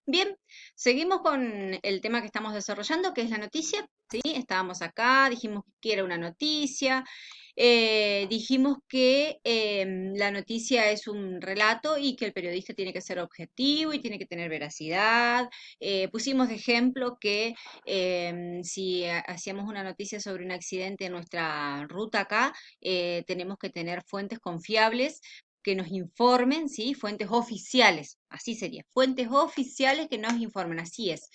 Bien, seguimos con el tema que estamos desarrollando, que es la noticia. ¿Sí? Estábamos acá, dijimos que era una noticia, dijimos que la noticia es un relato y que el periodista tiene que ser objetivo y tiene que tener veracidad. Pusimos de ejemplo que si hacíamos una noticia sobre un accidente en nuestra ruta acá, tenemos que tener fuentes confiables que nos informen, ¿sí? Fuentes oficiales, así sería, fuentes oficiales que nos informen, así es.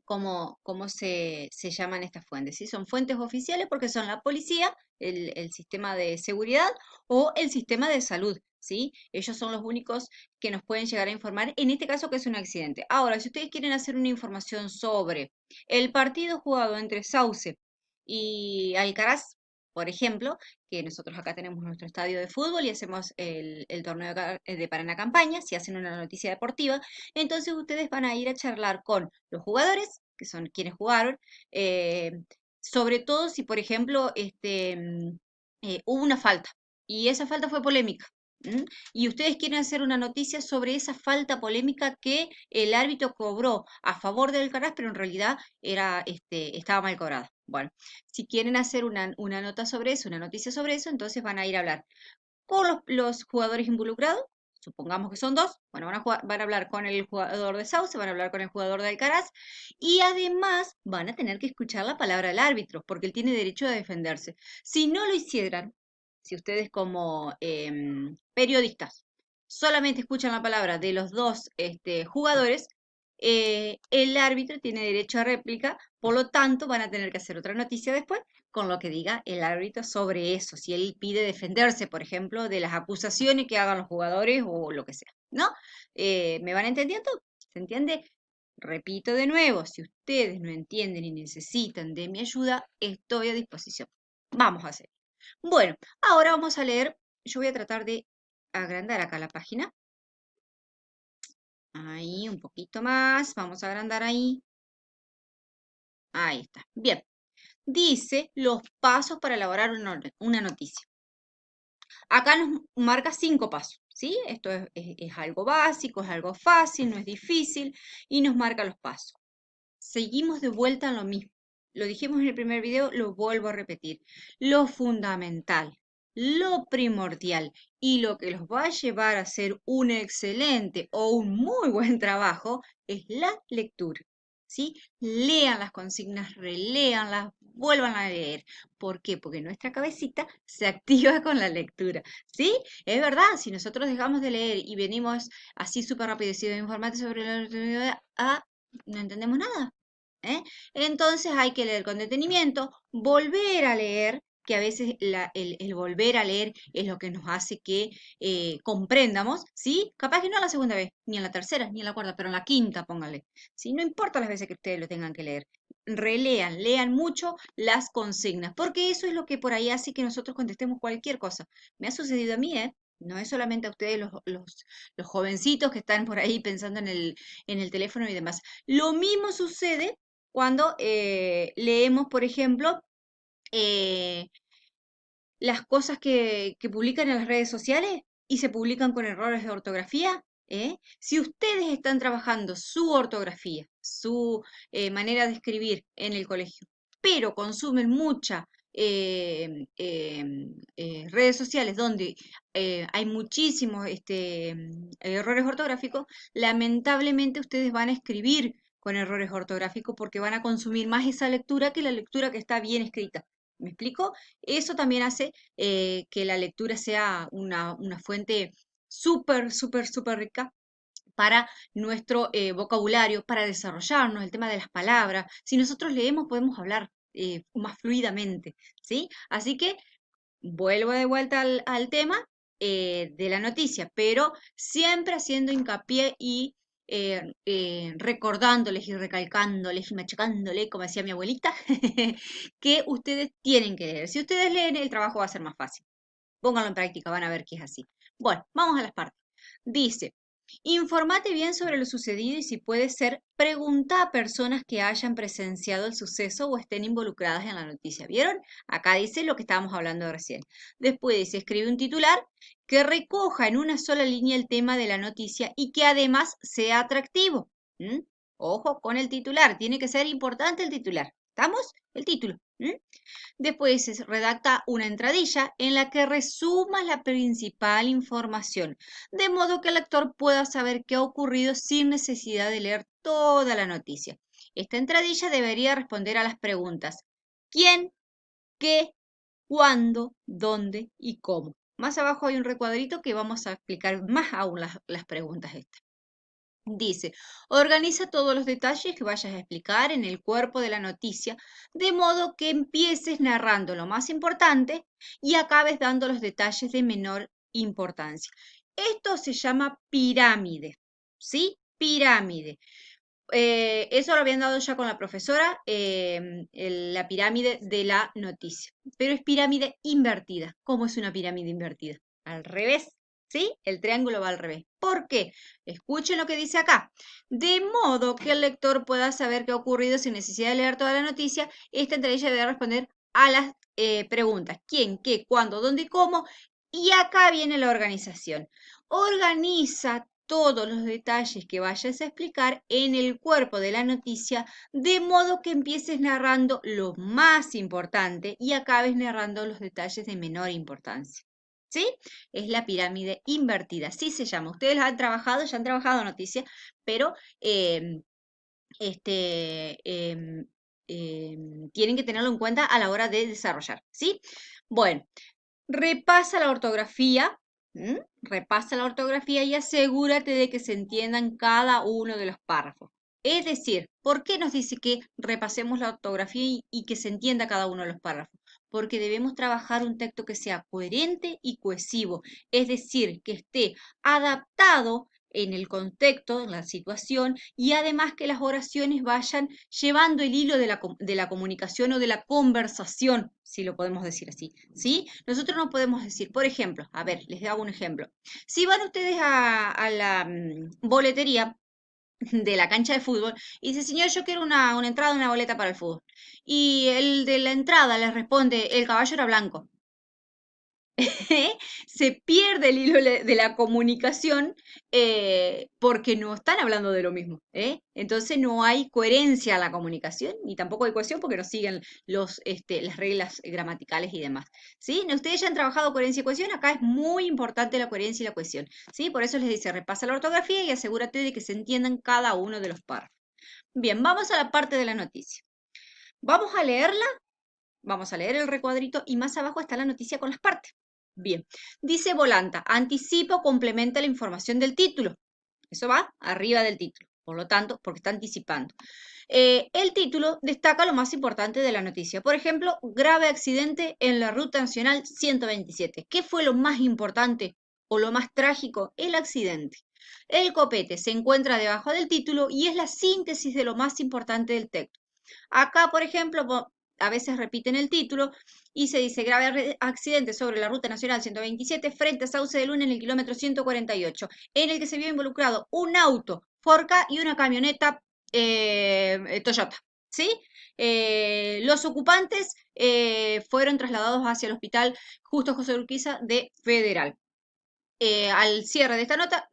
¿Cómo se llaman estas fuentes? ¿Sí? Son fuentes oficiales porque son la policía, el sistema de seguridad o el sistema de salud, ¿sí? Ellos son los únicos que nos pueden llegar a informar, en este caso que es un accidente. Ahora, si ustedes quieren hacer una información sobre el partido jugado entre Sauce y Alcaraz, por ejemplo, que nosotros acá tenemos nuestro estadio de fútbol y hacemos el torneo de Paraná Campaña, si hacen una noticia deportiva, entonces ustedes van a ir a charlar con los jugadores, que son quienes jugaron, eh, sobre todo si, por ejemplo, hubo una falta y esa falta fue polémica. ¿M? Y ustedes quieren hacer una noticia sobre esa falta polémica que el árbitro cobró a favor del Alcaraz, pero en realidad estaba mal cobrada. Bueno, si quieren hacer una nota sobre eso, una noticia sobre eso, entonces van a ir a hablar con los jugadores involucrados, supongamos que son dos, bueno, van a hablar con el jugador de Sauce, van a hablar con el jugador de Alcaraz, y además van a tener que escuchar la palabra del árbitro, porque él tiene derecho a defenderse. Si no lo hicieran, si ustedes como periodistas solamente escuchan la palabra de los dos jugadores, el árbitro tiene derecho a réplica, por lo tanto van a tener que hacer otra noticia después con lo que diga el árbitro sobre eso, si él pide defenderse, por ejemplo, de las acusaciones que hagan los jugadores o lo que sea, ¿no? ¿Me van entendiendo? ¿Se entiende? Repito de nuevo, si ustedes no entienden y necesitan de mi ayuda, estoy a disposición. Vamos a hacer. Bueno, ahora vamos a leer, yo voy a tratar de agrandar acá la página. Ahí, un poquito más, vamos a agrandar ahí. Ahí está. Bien. Dice los pasos para elaborar una noticia. Acá nos marca 5 pasos, ¿sí? Esto es algo básico, es algo fácil, no es difícil y nos marca los pasos. Seguimos de vuelta en lo mismo. Lo dijimos en el primer video, lo vuelvo a repetir. Lo fundamental, lo primordial y lo que los va a llevar a hacer un excelente o un muy buen trabajo es la lectura. ¿Sí? Lean las consignas, reléanlas, vuelvan a leer. ¿Por qué? Porque nuestra cabecita se activa con la lectura. ¿Sí? Es verdad, si nosotros dejamos de leer y venimos así súper rápido y si informarte sobre la lectura, no entendemos nada. ¿Eh? Entonces hay que leer con detenimiento, volver a leer, que a veces el volver a leer es lo que nos hace que comprendamos, ¿sí? Capaz que no a la segunda vez, ni en la tercera, ni en la cuarta, pero en la quinta, póngale, ¿sí? No importa las veces que ustedes lo tengan que leer. Relean, lean mucho las consignas, porque eso es lo que por ahí hace que nosotros contestemos cualquier cosa. Me ha sucedido a mí, ¿eh? No es solamente a ustedes los jovencitos que están por ahí pensando en el teléfono y demás. Lo mismo sucede cuando leemos, por ejemplo, eh, las cosas que publican en las redes sociales y se publican con errores de ortografía. ¿Eh? Si ustedes están trabajando su ortografía, su manera de escribir en el colegio, pero consumen mucha redes sociales donde hay muchísimos errores ortográficos, lamentablemente ustedes van a escribir con errores ortográficos porque van a consumir más esa lectura que la lectura que está bien escrita. ¿Me explico? Eso también hace que la lectura sea una fuente súper, súper, súper rica para nuestro vocabulario, para desarrollarnos, el tema de las palabras. Si nosotros leemos, podemos hablar más fluidamente, ¿sí? Así que vuelvo de vuelta al tema de la noticia, pero siempre haciendo hincapié y recordándoles y recalcándoles y machacándoles, como decía mi abuelita, que ustedes tienen que leer. Si ustedes leen, el trabajo va a ser más fácil. Pónganlo en práctica, van a ver que es así. Bueno, vamos a las partes. Dice. Informate bien sobre lo sucedido y si puede ser, pregunta a personas que hayan presenciado el suceso o estén involucradas en la noticia. ¿Vieron? Acá dice lo que estábamos hablando recién. Después dice, escribe un titular que recoja en una sola línea el tema de la noticia y que además sea atractivo. ¿Mm? Ojo con el titular, tiene que ser importante el titular. ¿Estamos? El título. ¿Mm? Después se redacta una entradilla en la que resuma la principal información, de modo que el lector pueda saber qué ha ocurrido sin necesidad de leer toda la noticia. Esta entradilla debería responder a las preguntas ¿quién, qué, cuándo, dónde y cómo? Más abajo hay un recuadrito que vamos a explicar más aún las preguntas estas. Dice, organiza todos los detalles que vayas a explicar en el cuerpo de la noticia, de modo que empieces narrando lo más importante y acabes dando los detalles de menor importancia. Esto se llama pirámide, ¿sí? Pirámide. Eso lo habían dado ya con la profesora, la pirámide de la noticia. Pero es pirámide invertida. ¿Cómo es una pirámide invertida? Al revés, ¿sí? El triángulo va al revés. ¿Por qué? Escuchen lo que dice acá. De modo que el lector pueda saber qué ha ocurrido sin necesidad de leer toda la noticia, esta entrevista debe responder a las preguntas. ¿Quién, qué, cuándo, dónde y cómo? Y acá viene la organización. Organiza todos los detalles que vayas a explicar en el cuerpo de la noticia, de modo que empieces narrando lo más importante y acabes narrando los detalles de menor importancia. ¿Sí? Es la pirámide invertida, así se llama. Ustedes la han trabajado, ya han trabajado noticias, pero este, tienen que tenerlo en cuenta a la hora de desarrollar. ¿Sí? Bueno, repasa la ortografía, repasa la ortografía y asegúrate de que se entiendan cada uno de los párrafos. Es decir, ¿por qué nos dice que repasemos la ortografía y que se entienda cada uno de los párrafos? Porque debemos trabajar un texto que sea coherente y cohesivo, es decir, que esté adaptado en el contexto, en la situación, y además que las oraciones vayan llevando el hilo de la comunicación o de la conversación, si lo podemos decir así, ¿sí? Nosotros no podemos decir, por ejemplo, a ver, les hago un ejemplo. Si van ustedes a la boletería de la cancha de fútbol y dice, señor, yo quiero una entrada, una boleta para el fútbol. Y el de la entrada les responde, el caballo era blanco. Se pierde el hilo de la comunicación porque no están hablando de lo mismo. Entonces no hay coherencia en la comunicación ni tampoco hay cohesión porque no siguen las reglas gramaticales y demás. ¿Sí? Ustedes ya han trabajado coherencia y cohesión, acá es muy importante la coherencia y la cohesión. ¿Sí? Por eso les dice, repasa la ortografía y asegúrate de que se entiendan cada uno de los párrafos. Bien, vamos a la parte de la noticia. Vamos a leerla. Vamos a leer el recuadrito y más abajo está la noticia con las partes. Bien, dice Volanta, anticipa o complementa la información del título. Eso va arriba del título, por lo tanto, porque está anticipando. El título destaca lo más importante de la noticia. Por ejemplo, grave accidente en la Ruta Nacional 127. ¿Qué fue lo más importante o lo más trágico? El accidente. El copete se encuentra debajo del título y es la síntesis de lo más importante del texto. Acá, por ejemplo, a veces repiten el título y se dice grave accidente sobre la Ruta Nacional 127 frente a Sauce de Luna en el kilómetro 148, en el que se vio involucrado un auto Forca y una camioneta Toyota. ¿Sí? Los ocupantes fueron trasladados hacia el hospital Justo José Urquiza de Federal. Al cierre de esta nota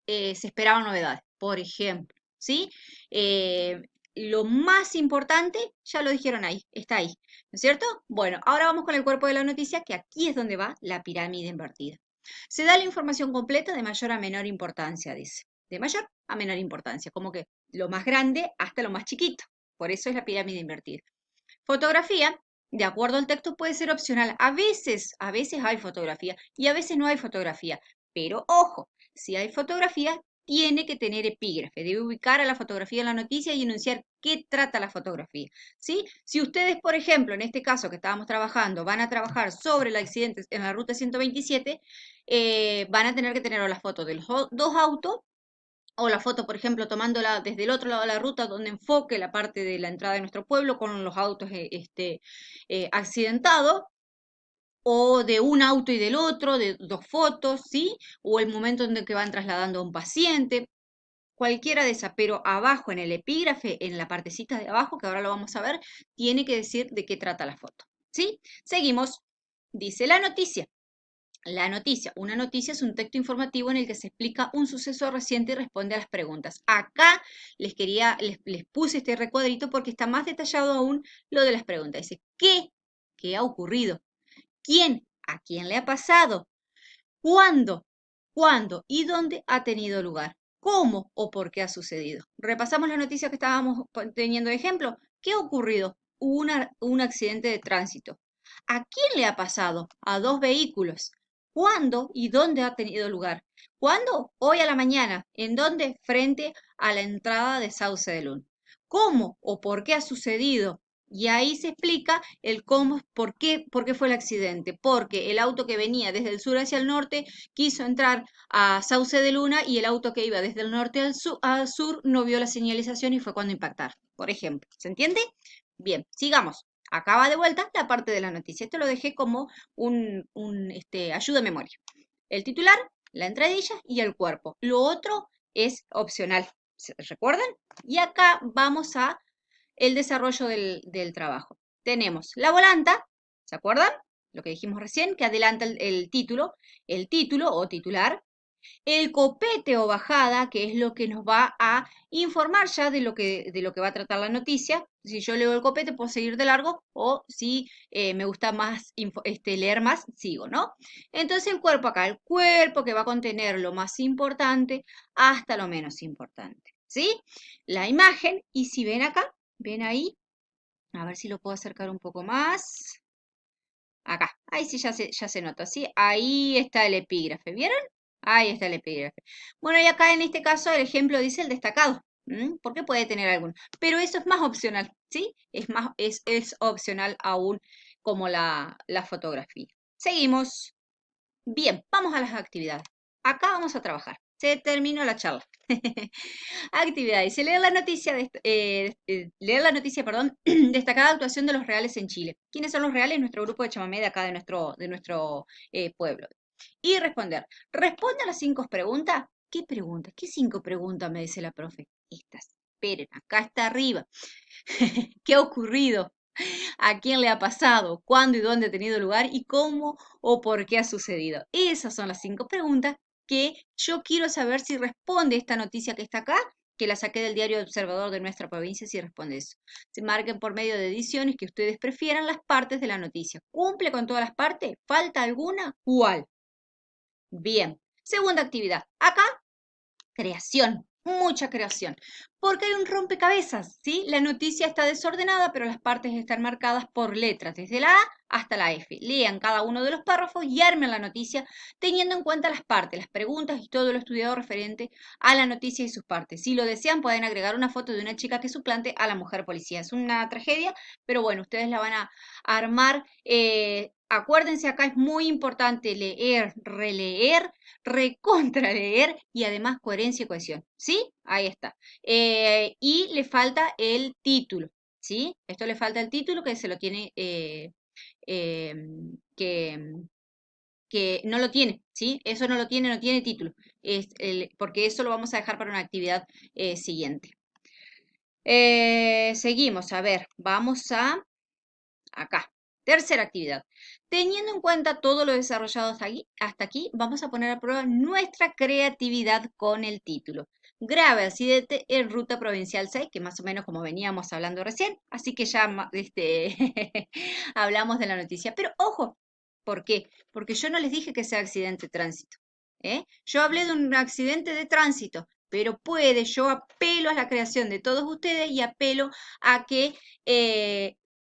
se esperaban novedades, por ejemplo, ¿sí? Eh, lo más importante, ya lo dijeron ahí, está ahí, ¿no es cierto? Bueno, ahora vamos con el cuerpo de la noticia, que aquí es donde va la pirámide invertida. Se da la información completa de mayor a menor importancia, dice. De mayor a menor importancia, como que lo más grande hasta lo más chiquito. Por eso es la pirámide invertida. Fotografía, de acuerdo al texto, puede ser opcional. A veces hay fotografía y a veces no hay fotografía. Pero ojo, si hay fotografía, tiene que tener epígrafe. Debe ubicar a la fotografía en la noticia y enunciar qué trata la fotografía. ¿Sí? Si ustedes, por ejemplo, en este caso que estábamos trabajando, van a trabajar sobre el accidente en la ruta 127, van a tener que tener la foto de los dos autos o la foto, por ejemplo, tomándola desde el otro lado de la ruta, donde enfoque la parte de la entrada de nuestro pueblo con los autos accidentados. o de un auto y del otro, de dos fotos, ¿sí? O el momento en el que van trasladando a un paciente, cualquiera de esas, pero abajo en el epígrafe, en la partecita de abajo, que ahora lo vamos a ver, tiene que decir de qué trata la foto, ¿sí? Seguimos. Dice la noticia. La noticia. Una noticia es un texto informativo en el que se explica un suceso reciente y responde a las preguntas. Acá les puse este recuadrito porque está más detallado aún lo de las preguntas. Dice, ¿qué? ¿Qué ha ocurrido? ¿Quién? ¿A quién le ha pasado? ¿Cuándo? ¿Cuándo y dónde ha tenido lugar? ¿Cómo o por qué ha sucedido? Repasamos la noticia que estábamos teniendo de ejemplo. ¿Qué ha ocurrido? Hubo un accidente de tránsito. ¿A quién le ha pasado? A dos vehículos. ¿Cuándo y dónde ha tenido lugar? ¿Cuándo? Hoy a la mañana. ¿En dónde? Frente a la entrada de Sauce de Luna. ¿Cómo o por qué ha sucedido? Y ahí se explica el cómo, por qué fue el accidente. Porque el auto que venía desde el sur hacia el norte quiso entrar a Sauce de Luna y el auto que iba desde el norte al sur no vio la señalización y fue cuando impactaron, por ejemplo. ¿Se entiende? Bien, sigamos. Acaba de vuelta la parte de la noticia. Esto lo dejé como ayuda de memoria. El titular, la entradilla y el cuerpo. Lo otro es opcional. ¿Se recuerdan? Y acá vamos a el desarrollo del trabajo. Tenemos la volanta, ¿se acuerdan? Lo que dijimos recién, que adelanta el título o titular, el copete o bajada, que es lo que nos va a informar ya de lo que va a tratar la noticia. Si yo leo el copete, puedo seguir de largo, o si me gusta más leer más, sigo, ¿no? Entonces el cuerpo acá, el cuerpo que va a contener lo más importante hasta lo menos importante, ¿sí? La imagen, y si ven acá, ven ahí, a ver si lo puedo acercar un poco más. Acá, ahí sí ya se nota, ¿sí? Ahí está el epígrafe, ¿vieron? Ahí está el epígrafe. Bueno, y acá en este caso el ejemplo dice el destacado, porque puede tener alguno. Pero eso es más opcional, ¿sí? Es opcional aún como la fotografía. Seguimos. Bien, vamos a las actividades. Acá vamos a trabajar. Se terminó la charla. Actividades. Se lee la noticia, leer la noticia, perdón, destacada actuación de los reales en Chile. ¿Quiénes son los reales? Nuestro grupo de chamamé de acá, de nuestro pueblo. Y responder. Responde a las 5 preguntas. ¿Qué preguntas? ¿Qué 5 preguntas? Me dice la profe. Estas. Esperen, acá está arriba. ¿Qué ha ocurrido? ¿A quién le ha pasado? ¿Cuándo y dónde ha tenido lugar? ¿Y cómo o por qué ha sucedido? Esas son las 5 preguntas que yo quiero saber si responde esta noticia que está acá, que la saqué del diario Observador de nuestra provincia, si responde eso. Se marquen por medio de ediciones que ustedes prefieran las partes de la noticia. ¿Cumple con todas las partes? ¿Falta alguna? ¿Cuál? Bien. Segunda actividad. Acá creación, mucha creación, porque hay un rompecabezas, ¿sí? La noticia está desordenada, pero las partes están marcadas por letras, desde la A hasta la F. Lean cada uno de los párrafos y armen la noticia teniendo en cuenta las partes, las preguntas y todo lo estudiado referente a la noticia y sus partes. Si lo desean, pueden agregar una foto de una chica que suplante a la mujer policía. Es una tragedia, pero bueno, ustedes la van a armar. Acuérdense, acá es muy importante leer, releer, recontraleer y además coherencia y cohesión. ¿Sí? Ahí está. Y le falta el título. ¿Sí? Esto le falta el título que se lo tiene, eh, que, que no lo tiene. ¿Sí? Eso no lo tiene, no tiene título. Porque eso lo vamos a dejar para una actividad siguiente. Seguimos, a ver, vamos a acá. Tercera actividad. Teniendo en cuenta todo lo desarrollado hasta aquí, vamos a poner a prueba nuestra creatividad con el título. Grave accidente en ruta provincial 6, que más o menos como veníamos hablando recién, así que ya hablamos de la noticia. Pero ojo, ¿por qué? Porque yo no les dije que sea accidente de tránsito. Yo hablé de un accidente de tránsito, pero yo apelo a la creación de todos ustedes y apelo a que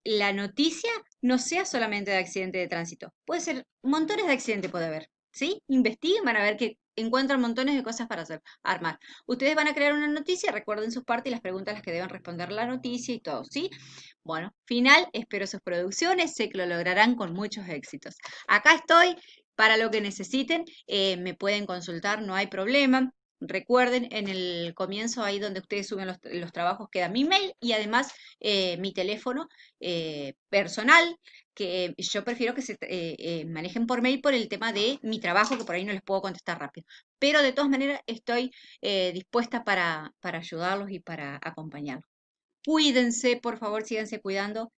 la noticia no sea solamente de accidente de tránsito. Puede ser, montones de accidentes puede haber, ¿sí? Investiguen, van a ver que encuentran montones de cosas para hacer, armar. Ustedes van a crear una noticia, recuerden sus partes y las preguntas a las que deben responder la noticia y todo, ¿sí? Bueno, final, espero sus producciones, sé que lo lograrán con muchos éxitos. Acá estoy para lo que necesiten, me pueden consultar, no hay problema. Recuerden, en el comienzo, ahí donde ustedes suben los trabajos, queda mi mail y además mi teléfono personal, que yo prefiero que se manejen por mail por el tema de mi trabajo, que por ahí no les puedo contestar rápido. Pero de todas maneras estoy dispuesta para ayudarlos y para acompañarlos. Cuídense, por favor, síganse cuidando.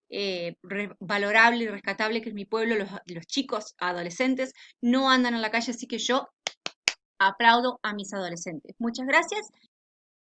Valorable y rescatable que es mi pueblo, los chicos, adolescentes, no andan en la calle, así que yo aplaudo a mis adolescentes. Muchas gracias